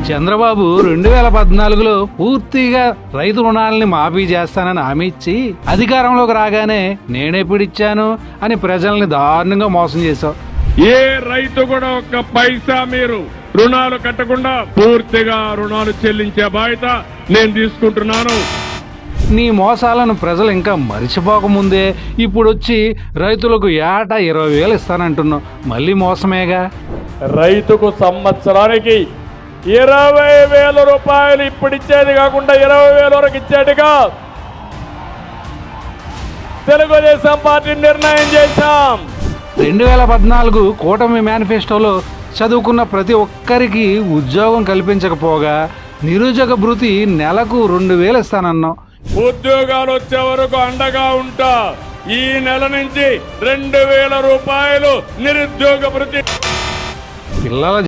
చంద్రబాబు 2014లో పూర్తిగా రైతు రుణాలని మాఫీ చేస్తానని హామీ ఇచ్చి అధికారంలోకి రాగానే నేనెప్పుడిచ్చాను అని ప్రజల్ని దారుణంగా మోసం చేశావు. ఏ రైతు కూడా ఒక్క పైసా మీరు రుణాలు కట్టకుండా పూర్తిగా రుణాలు చెల్లించే బాధ్యత నేను తీసుకుంటున్నాను. నీ మోసాలను ప్రజలు ఇంకా మరిచిపోకముందే ఇప్పుడొచ్చి రైతులకు ఏటా 20,000 ఇస్తానంటున్నావు. మళ్ళీ మోసమేగా. రైతుకు సంవత్సరానికి 20,000 రూపాయలు ఇప్పుడు ఇచ్చేది కాకుండా 20,000 వరకు ఇచ్చేట్టుగా తెలుగుదేశం పార్టీ నిర్ణయం చేశాం. 2014 కూటమి మేనిఫెస్టోలో చదువుకున్న ప్రతి ఒక్కరికి ఉద్యోగం కల్పించకపోగా నిరుద్యోగ భృతి నెలకు 2,000 ఇస్తానన్నావు. ఉద్యోగాలు వచ్చే వరకు అండగా ఉంటా. ఈ నెల నుంచి 2,000 రూపాయలు నిరుద్యోగ భృతి. పిల్లల